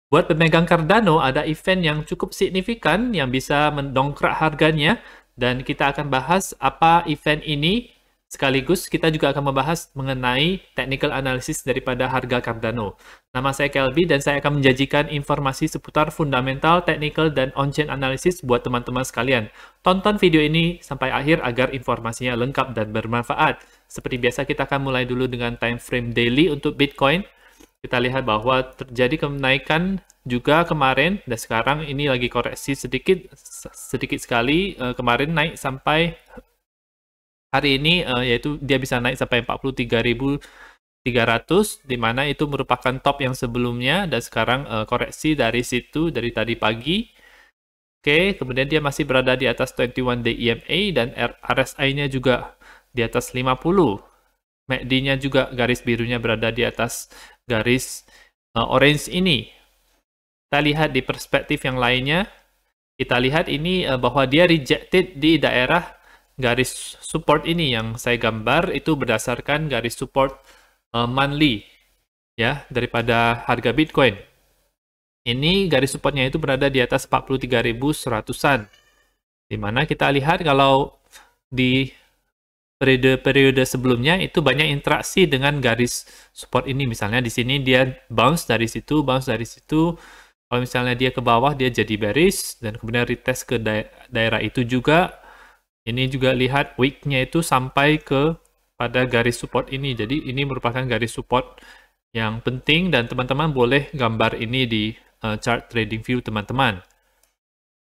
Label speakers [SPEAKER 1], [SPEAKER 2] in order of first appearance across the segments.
[SPEAKER 1] Buat pemegang Cardano, ada event yang cukup signifikan yang bisa mendongkrak harganya, dan kita akan bahas apa event ini. Sekaligus kita juga akan membahas mengenai technical analysis daripada harga Cardano. Nama saya Kelby dan saya akan menjanjikan informasi seputar fundamental, technical, dan on-chain analysis buat teman-teman sekalian. Tonton video ini sampai akhir agar informasinya lengkap dan bermanfaat. Seperti biasa, kita akan mulai dulu dengan time frame daily untuk Bitcoin. Kita lihat bahwa terjadi kenaikan juga kemarin, dan sekarang ini lagi koreksi sedikit sekali. Kemarin naik sampai hari ini, yaitu dia bisa naik sampai 43.300, di mana itu merupakan top yang sebelumnya, dan sekarang koreksi dari situ, dari tadi pagi. Oke, kemudian dia masih berada di atas 21 day EMA, dan RSI-nya juga di atas 50. MACD-nya juga garis birunya berada di atas garis orange ini. Kita lihat di perspektif yang lainnya, kita lihat ini bahwa dia rejected di daerah garis support ini yang saya gambar, itu berdasarkan garis support monthly ya daripada harga Bitcoin. Ini garis supportnya itu berada di atas 43.100-an. Dimana kita lihat kalau di periode-periode sebelumnya itu banyak interaksi dengan garis support ini. Misalnya di sini dia bounce dari situ, bounce dari situ. Kalau misalnya dia ke bawah, dia jadi bearish, dan kemudian retest ke daerah itu juga. Ini juga lihat wick-nya itu sampai ke pada garis support ini. Jadi ini merupakan garis support yang penting, dan teman-teman boleh gambar ini di chart trading view teman-teman.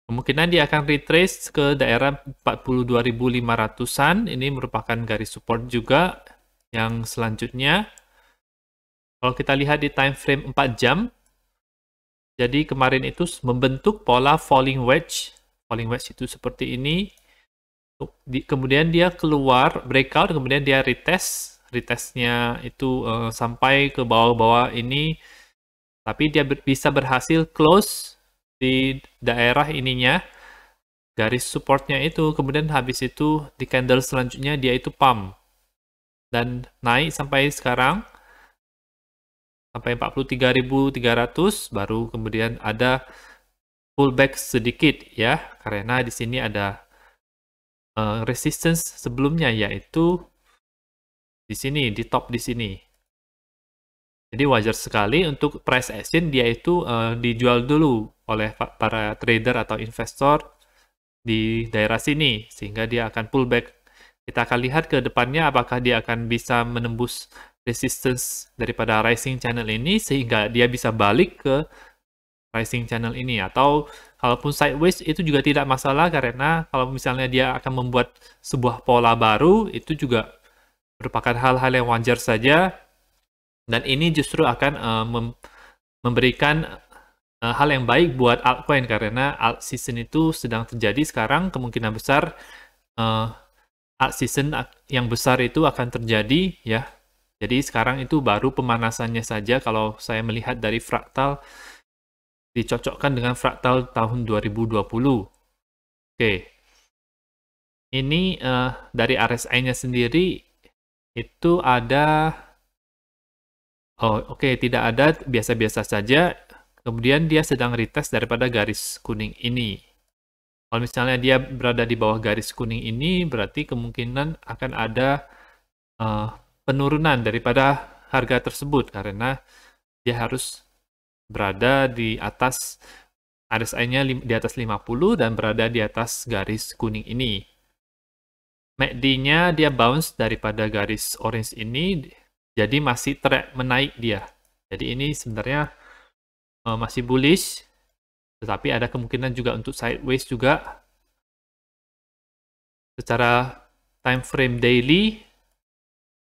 [SPEAKER 1] Kemungkinan dia akan retrace ke daerah 42.500-an. Ini merupakan garis support juga. Yang selanjutnya, kalau kita lihat di time frame 4 jam, jadi kemarin itu membentuk pola falling wedge. Falling wedge itu seperti ini. Kemudian dia keluar, breakout, kemudian dia retest. Retestnya itu sampai ke bawah-bawah ini. Tapi dia bisa berhasil close di daerah ininya, garis supportnya itu. Kemudian habis itu di candle selanjutnya dia itu pump. Dan naik sampai sekarang. Sampai 43.300, baru kemudian ada pullback sedikit ya. Karena di sini ada resistance sebelumnya, yaitu di sini, di top di sini. Jadi wajar sekali untuk price action dia itu dijual dulu oleh para trader atau investor di daerah sini, sehingga dia akan pullback. Kita akan lihat ke depannya apakah dia akan bisa menembus resistance daripada rising channel ini, sehingga dia bisa balik ke rising channel ini. Atau kalaupun sideways itu juga tidak masalah, karena kalau misalnya dia akan membuat sebuah pola baru, itu juga merupakan hal-hal yang wajar saja. Dan ini justru akan memberikan hal yang baik buat altcoin, karena alt season itu sedang terjadi sekarang. Kemungkinan besar alt season yang besar itu akan terjadi ya. Jadi sekarang itu baru pemanasannya saja kalau saya melihat dari fraktal, dicocokkan dengan fraktal tahun 2020. Oke. Ini dari RSI-nya sendiri itu ada, oke, tidak ada, biasa-biasa saja. Kemudian dia sedang retest daripada garis kuning ini. Kalau misalnya dia berada di bawah garis kuning ini, berarti kemungkinan akan ada penurunan daripada harga tersebut, karena dia harus berada di atas, RSI-nya di atas 50 dan berada di atas garis kuning ini. MACD-nya dia bounce daripada garis orange ini, jadi masih track menaik dia. Jadi ini sebenarnya masih bullish, tetapi ada kemungkinan juga untuk sideways juga. Secara time frame daily,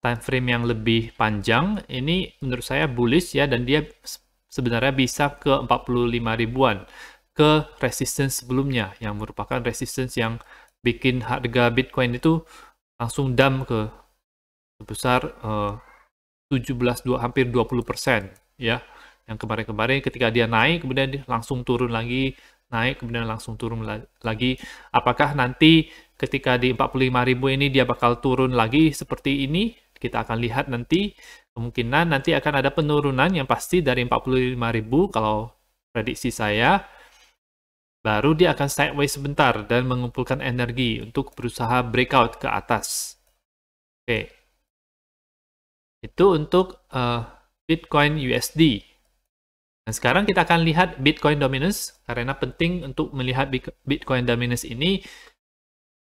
[SPEAKER 1] time frame yang lebih panjang, ini menurut saya bullish ya, dan dia sebenarnya bisa ke 45 ribuan, ke resistance sebelumnya, yang merupakan resistance yang bikin harga Bitcoin itu langsung dump ke sebesar 17, hampir 20% ya. Yang kemarin-kemarin ketika dia naik, kemudian dia langsung turun lagi, naik, kemudian langsung turun lagi. Apakah nanti ketika di 45.000 ini dia bakal turun lagi seperti ini? Kita akan lihat nanti. Kemungkinan nanti akan ada penurunan yang pasti dari 45.000. Kalau prediksi saya, baru dia akan sideways sebentar dan mengumpulkan energi untuk berusaha breakout ke atas. Oke. Itu untuk Bitcoin USD. Dan sekarang kita akan lihat Bitcoin dominance, karena penting untuk melihat Bitcoin dominance ini,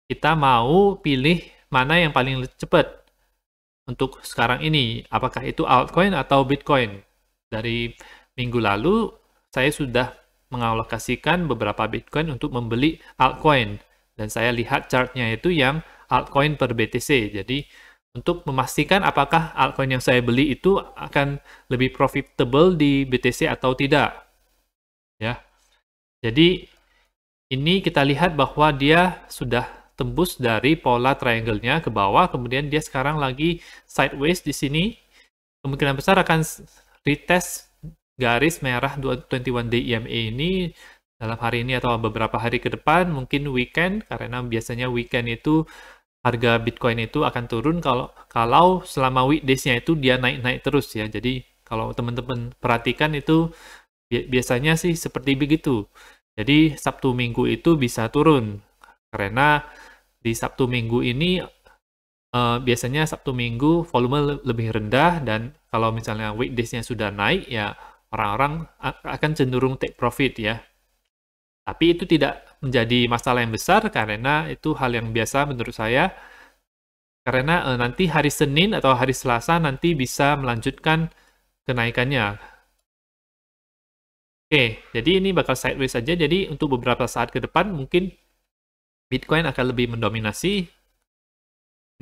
[SPEAKER 1] kita mau pilih mana yang paling cepat untuk sekarang ini. Apakah itu altcoin atau Bitcoin? Dari minggu lalu, saya sudah mengalokasikan beberapa Bitcoin untuk membeli altcoin. Dan saya lihat chartnya itu yang altcoin per BTC. Jadi, untuk memastikan apakah altcoin yang saya beli itu akan lebih profitable di BTC atau tidak. Ya. Jadi ini kita lihat bahwa dia sudah tembus dari pola triangle-nya ke bawah, kemudian dia sekarang lagi sideways di sini. Kemungkinan besar akan retest garis merah 21 day EMA ini dalam hari ini atau beberapa hari ke depan, mungkin weekend, karena biasanya weekend itu harga Bitcoin itu akan turun kalau selama weekdays-nya itu dia naik-naik terus ya. Jadi kalau teman-teman perhatikan itu biasanya sih seperti begitu. Jadi Sabtu Minggu itu bisa turun karena di Sabtu Minggu ini biasanya Sabtu Minggu volume lebih rendah, dan kalau misalnya weekdays-nya sudah naik ya orang-orang akan cenderung take profit ya. Tapi itu tidak menjadi masalah yang besar karena itu hal yang biasa menurut saya. Karena nanti hari Senin atau hari Selasa nanti bisa melanjutkan kenaikannya. Oke, jadi ini bakal sideways saja. Jadi untuk beberapa saat ke depan mungkin Bitcoin akan lebih mendominasi.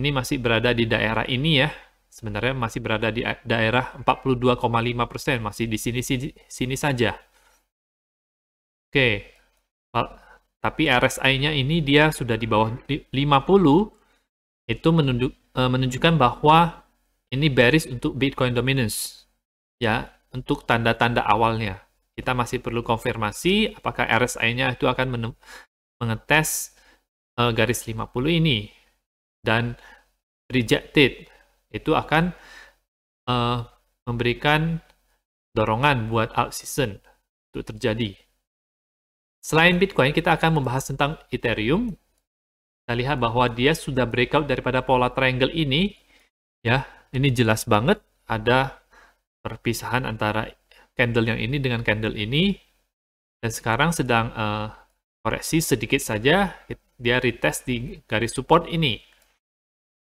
[SPEAKER 1] Ini masih berada di daerah ini ya. Sebenarnya masih berada di daerah 42,5%, masih di sini saja. Oke. Tapi RSI-nya ini dia sudah di bawah 50, itu menunjukkan bahwa ini bearish untuk Bitcoin dominance. Ya, untuk tanda-tanda awalnya. Kita masih perlu konfirmasi apakah RSI-nya itu akan mengetes garis 50 ini. Dan rejected, itu akan memberikan dorongan buat alt season untuk terjadi. Selain Bitcoin, kita akan membahas tentang Ethereum. Kita lihat bahwa dia sudah breakout daripada pola triangle ini. Ya, ini jelas banget ada perpisahan antara candle yang ini dengan candle ini. Dan sekarang sedang koreksi sedikit saja. Dia retest di garis support ini.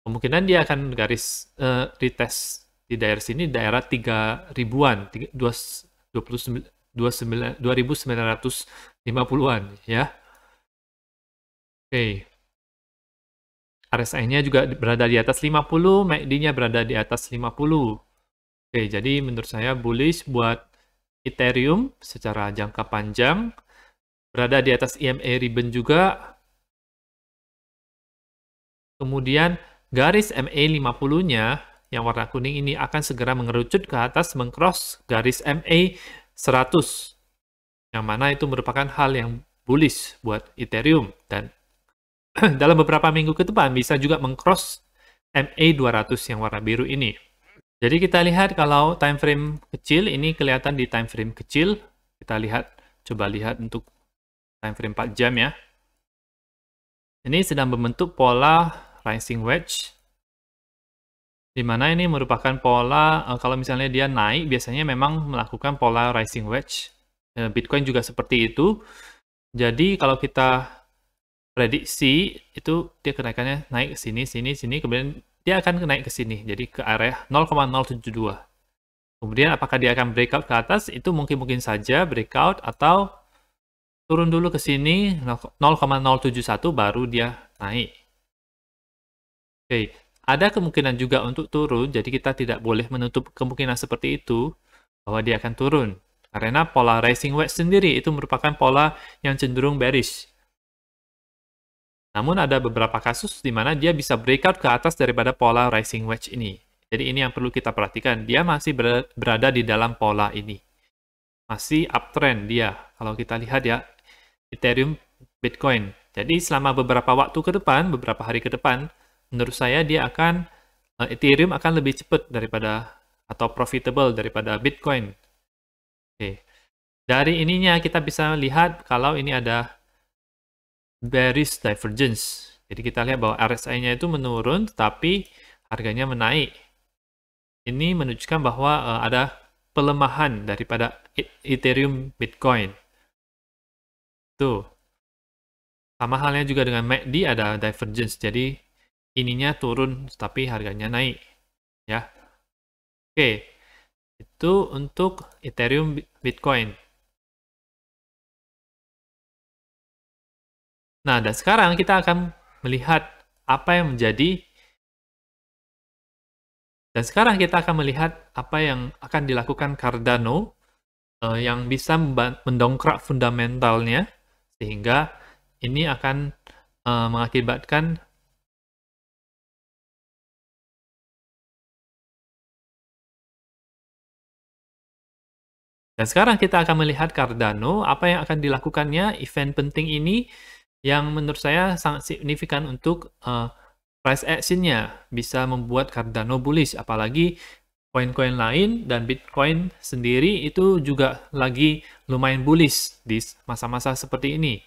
[SPEAKER 1] Kemungkinan dia akan garis retest di daerah sini, daerah 3.000-an, 2.950-an ya. Oke. RSI-nya juga berada di atas 50, MACD-nya berada di atas 50. Oke, jadi menurut saya bullish buat Ethereum secara jangka panjang. Berada di atas EMA ribbon juga. Kemudian garis MA 50-nya yang warna kuning ini akan segera mengerucut ke atas, mengcross garis MA 100. Yang mana itu merupakan hal yang bullish buat Ethereum. Dan dalam beberapa minggu ke depan bisa juga mengcross MA 200 yang warna biru ini. Jadi kita lihat kalau time frame kecil, ini kelihatan di time frame kecil. Kita lihat, coba lihat untuk time frame 4 jam ya. Ini sedang membentuk pola rising wedge. Di mana ini merupakan pola, kalau misalnya dia naik, biasanya memang melakukan pola rising wedge. Bitcoin juga seperti itu. Jadi kalau kita prediksi, itu dia kenaikannya naik ke sini, sini, kemudian dia akan naik ke sini, jadi ke area 0,072. Kemudian apakah dia akan breakout ke atas? Itu mungkin saja breakout, atau turun dulu ke sini, 0,071 baru dia naik. Oke, ada kemungkinan juga untuk turun, jadi kita tidak boleh menutup kemungkinan seperti itu, bahwa dia akan turun. Karena pola rising wedge sendiri itu merupakan pola yang cenderung bearish. Namun ada beberapa kasus di mana dia bisa breakout ke atas daripada pola rising wedge ini. Jadi ini yang perlu kita perhatikan. Dia masih berada di dalam pola ini. Masih uptrend dia. Kalau kita lihat ya, Ethereum, Bitcoin. Jadi selama beberapa waktu ke depan, beberapa hari ke depan, menurut saya dia akan, Ethereum akan lebih cepat daripada, atau profitable daripada Bitcoin. Oke. Dari ininya kita bisa lihat kalau ini ada bearish divergence. Jadi kita lihat bahwa RSI-nya itu menurun, tetapi harganya menaik. Ini menunjukkan bahwa ada pelemahan daripada Ethereum Bitcoin. Tuh. Sama halnya juga dengan MACD ada divergence. Jadi ininya turun, tapi harganya naik. Ya. Oke. Itu untuk Ethereum Bitcoin. Nah, dan sekarang kita akan melihat apa yang menjadi apa yang akan dilakukan Cardano yang bisa mendongkrak fundamentalnya sehingga ini akan mengakibatkan dan sekarang kita akan melihat Cardano, apa yang akan dilakukannya, event penting ini yang menurut saya sangat signifikan untuk price action-nya, bisa membuat Cardano bullish, apalagi koin-koin lain dan Bitcoin sendiri itu juga lagi lumayan bullish di masa-masa seperti ini.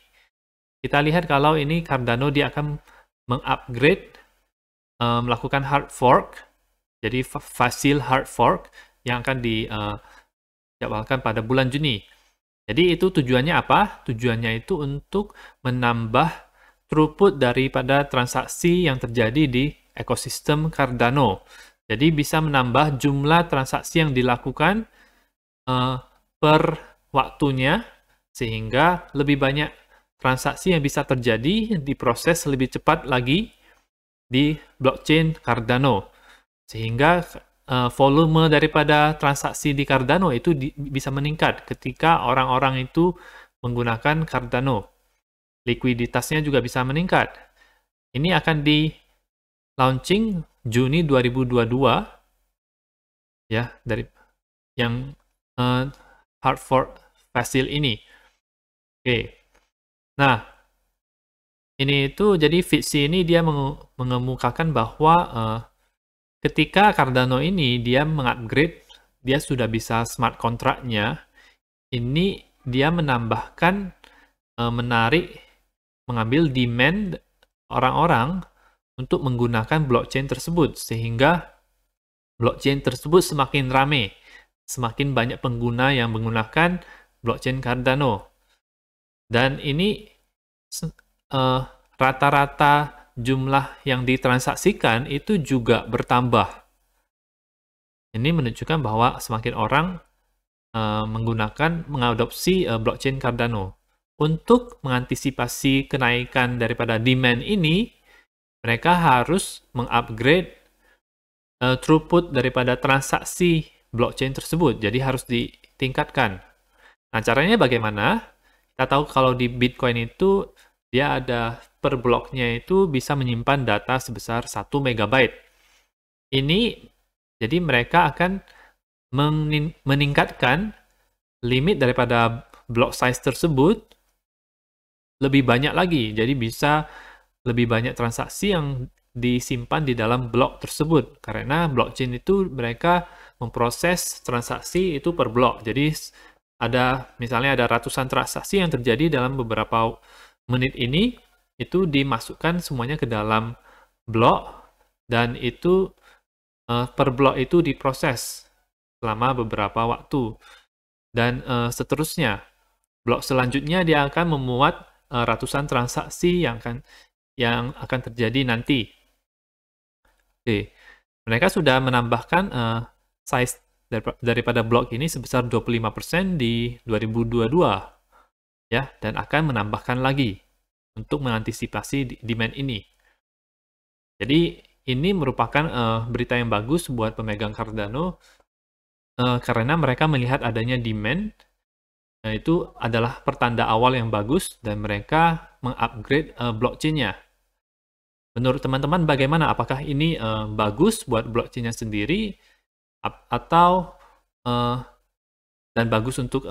[SPEAKER 1] Kita lihat kalau ini Cardano dia akan mengupgrade, melakukan hard fork, jadi fasil hard fork yang akan dijadwalkan pada bulan Juni. Jadi itu tujuannya apa? Tujuannya itu untuk menambah throughput daripada transaksi yang terjadi di ekosistem Cardano. Jadi bisa menambah jumlah transaksi yang dilakukan per waktunya, sehingga lebih banyak transaksi yang bisa terjadi diproses lebih cepat lagi di blockchain Cardano. Sehingga volume daripada transaksi di Cardano itu bisa meningkat ketika orang-orang itu menggunakan Cardano. Likuiditasnya juga bisa meningkat. Ini akan di launching Juni 2022 ya, dari yang hard fork fasil ini. Oke. Nah, ini itu jadi Fitzy ini dia mengemukakan bahwa ketika Cardano ini dia mengupgrade, dia sudah bisa smart contract-nya, ini dia menambahkan menarik, mengambil demand orang-orang untuk menggunakan blockchain tersebut, sehingga blockchain tersebut semakin ramai, semakin banyak pengguna yang menggunakan blockchain Cardano. Dan ini rata-rata jumlah yang ditransaksikan itu juga bertambah. Ini menunjukkan bahwa semakin orang mengadopsi blockchain Cardano. Untuk mengantisipasi kenaikan daripada demand ini, mereka harus mengupgrade throughput daripada transaksi blockchain tersebut. Jadi harus ditingkatkan. Nah, caranya bagaimana? Kita tahu kalau di Bitcoin itu dia ada per bloknya itu bisa menyimpan data sebesar 1 MB. Ini jadi mereka akan meningkatkan limit daripada block size tersebut lebih banyak lagi. Jadi bisa lebih banyak transaksi yang disimpan di dalam blok tersebut. Karena blockchain itu mereka memproses transaksi itu per blok. Jadi misalnya ada ratusan transaksi yang terjadi dalam beberapa menit ini, itu dimasukkan semuanya ke dalam blok, dan itu per blok itu diproses selama beberapa waktu. Dan seterusnya, blok selanjutnya dia akan memuat ratusan transaksi yang akan terjadi nanti. Oke, mereka sudah menambahkan size daripada blok ini sebesar 25% di 2022, ya, dan akan menambahkan lagi untuk mengantisipasi demand ini. Jadi ini merupakan berita yang bagus buat pemegang Cardano karena mereka melihat adanya demand. Nah, itu adalah pertanda awal yang bagus dan mereka mengupgrade blockchain-nya. Menurut teman-teman bagaimana? Apakah ini bagus buat blockchain-nya sendiri atau dan bagus untuk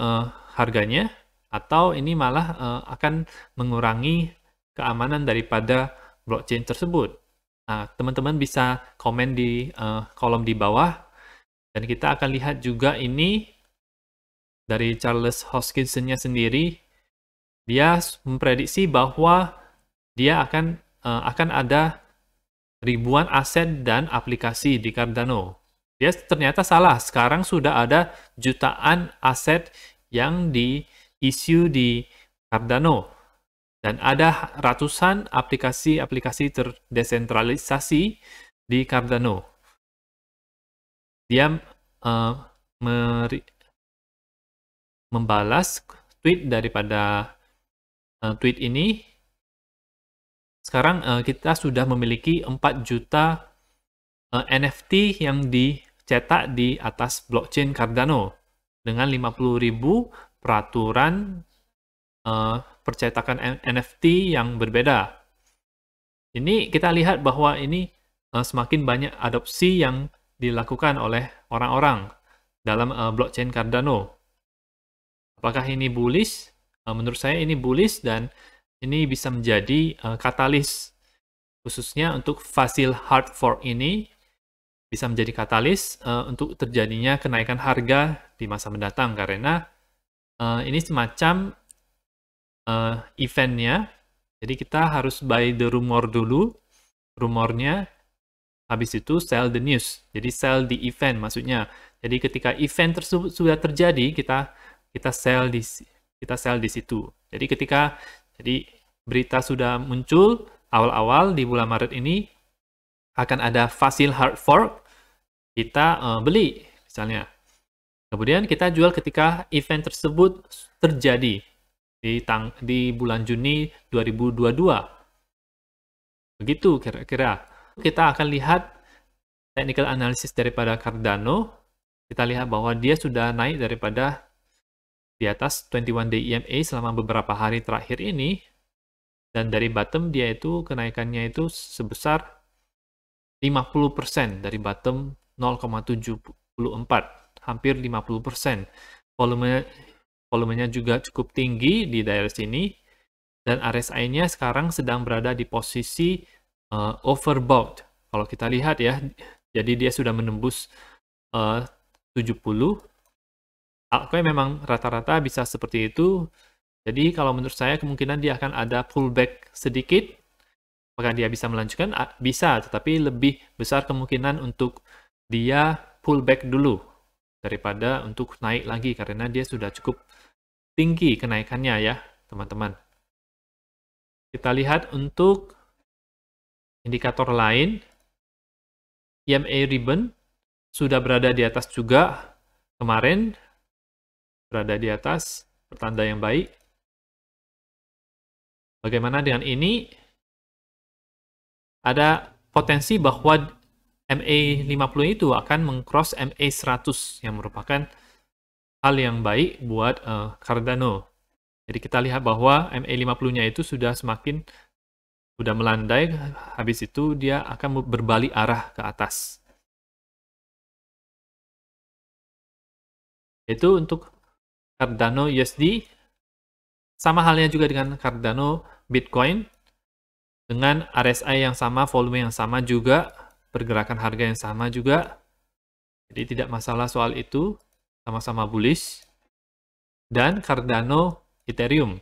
[SPEAKER 1] harganya, atau ini malah akan mengurangi keamanan daripada blockchain tersebut? Nah, teman-teman bisa komen di kolom di bawah, dan kita akan lihat juga ini dari Charles Hoskinson-nya sendiri, dia memprediksi bahwa dia akan ada ribuan aset dan aplikasi di Cardano. Dia ternyata salah. Sekarang sudah ada jutaan aset yang di-issue di Cardano. Dan ada ratusan aplikasi-aplikasi terdesentralisasi di Cardano. Dia membalas tweet daripada tweet ini. Sekarang kita sudah memiliki 4 juta NFT yang dicetak di atas blockchain Cardano dengan 50.000 peraturan percetakan NFT yang berbeda. Ini kita lihat bahwa ini semakin banyak adopsi yang dilakukan oleh orang-orang dalam blockchain Cardano. Apakah ini bullish? Menurut saya ini bullish dan ini bisa menjadi katalis, khususnya untuk Fazil hard fork ini bisa menjadi katalis untuk terjadinya kenaikan harga di masa mendatang, karena ini semacam eventnya. Jadi kita harus buy the rumor dulu, rumornya, habis itu sell the news. Jadi sell the event maksudnya. Jadi ketika event tersebut sudah terjadi, kita sell di situ. Jadi berita sudah muncul awal-awal di bulan Maret ini akan ada Fazil hard fork, kita beli misalnya. Kemudian kita jual ketika event tersebut terjadi di bulan Juni 2022. Begitu kira-kira. Kita akan lihat technical analysis daripada Cardano. Kita lihat bahwa dia sudah naik daripada di atas 21-day EMA selama beberapa hari terakhir ini. Dan dari bottom dia itu kenaikannya itu sebesar 50% dari bottom 0,74, hampir 50%. Volumenya juga cukup tinggi di daerah sini, dan RSI-nya sekarang sedang berada di posisi overbought. Kalau kita lihat ya, jadi dia sudah menembus 70. Altcoin memang rata-rata bisa seperti itu. Jadi kalau menurut saya kemungkinan dia akan ada pullback sedikit. Apakah dia bisa melanjutkan? Bisa, tetapi lebih besar kemungkinan untuk dia pullback dulu daripada untuk naik lagi, karena dia sudah cukup tinggi kenaikannya ya, teman-teman. Kita lihat untuk indikator lain, EMA ribbon sudah berada di atas juga kemarin, berada di atas, pertanda yang baik. Bagaimana dengan ini? Ada potensi bahwa MA50 itu akan meng-cross MA100 yang merupakan hal yang baik buat Cardano. Jadi kita lihat bahwa MA50-nya itu sudah melandai, habis itu dia akan berbalik arah ke atas. Itu untuk Cardano USD. Sama halnya juga dengan Cardano Bitcoin, dengan RSI yang sama, volume yang sama juga, pergerakan harga yang sama juga. Jadi tidak masalah soal itu, sama-sama bullish. Dan Cardano Ethereum.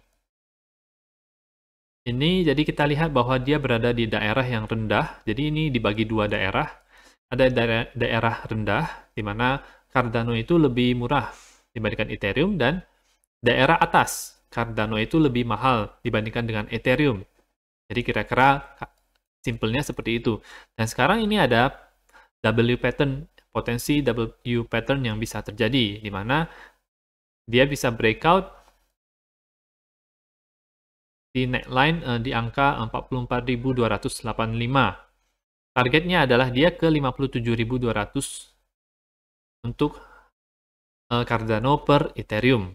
[SPEAKER 1] Ini jadi kita lihat bahwa dia berada di daerah yang rendah. Jadi ini dibagi dua daerah. Ada daerah rendah, di mana Cardano itu lebih murah dibandingkan Ethereum, dan daerah atas, Cardano itu lebih mahal dibandingkan dengan Ethereum. Jadi kira-kira simpelnya seperti itu. Dan sekarang ini ada W pattern, potensi W pattern yang bisa terjadi, di mana dia bisa breakout di neckline di angka 44.285. Targetnya adalah dia ke 57.200 untuk Cardano per Ethereum.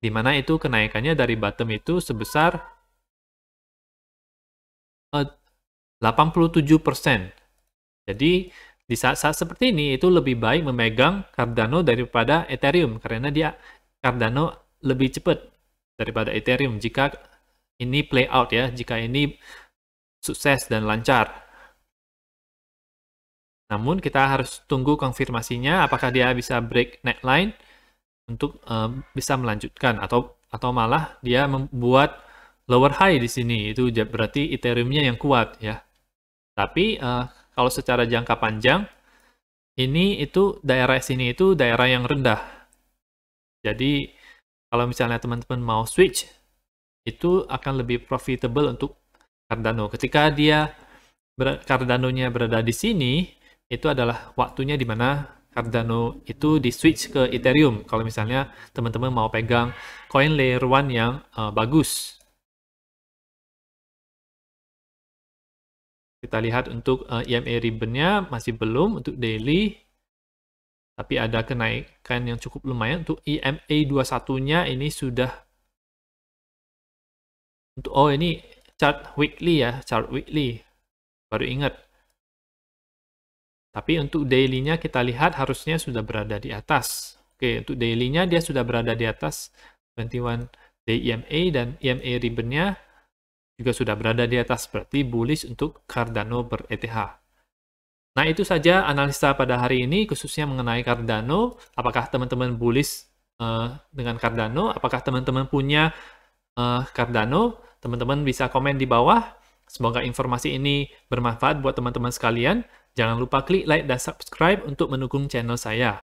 [SPEAKER 1] Di mana itu kenaikannya dari bottom itu sebesar 87%. Jadi di saat-saat seperti ini itu lebih baik memegang Cardano daripada Ethereum, karena Cardano lebih cepat daripada Ethereum jika ini play out ya, jika ini sukses dan lancar. Namun kita harus tunggu konfirmasinya apakah dia bisa break neckline untuk bisa melanjutkan, atau malah dia membuat lower high di sini. Itu berarti Ethereum-nya yang kuat ya. Tapi kalau secara jangka panjang, daerah sini itu daerah yang rendah. Jadi kalau misalnya teman-teman mau switch, itu akan lebih profitable untuk Cardano. Ketika Cardano-nya berada di sini, itu adalah waktunya di mana Cardano itu di switch ke Ethereum. Kalau misalnya teman-teman mau pegang koin layer 1 yang bagus. Kita lihat untuk EMA ribbon-nya masih belum untuk daily. Tapi ada kenaikan yang cukup lumayan. Untuk EMA 21-nya ini sudah, ini chart weekly ya, chart weekly. Baru ingat. Tapi untuk daily-nya kita lihat harusnya sudah berada di atas. Oke, untuk daily-nya dia sudah berada di atas 21 day EMA, dan EMA ribbon-nya juga sudah berada di atas, berarti bullish untuk Cardano ber-ETH. Nah, itu saja analisa pada hari ini, khususnya mengenai Cardano. Apakah teman-teman bullish dengan Cardano? Apakah teman-teman punya Cardano? Teman-teman bisa komen di bawah. Semoga informasi ini bermanfaat buat teman-teman sekalian. Jangan lupa klik like dan subscribe untuk mendukung channel saya.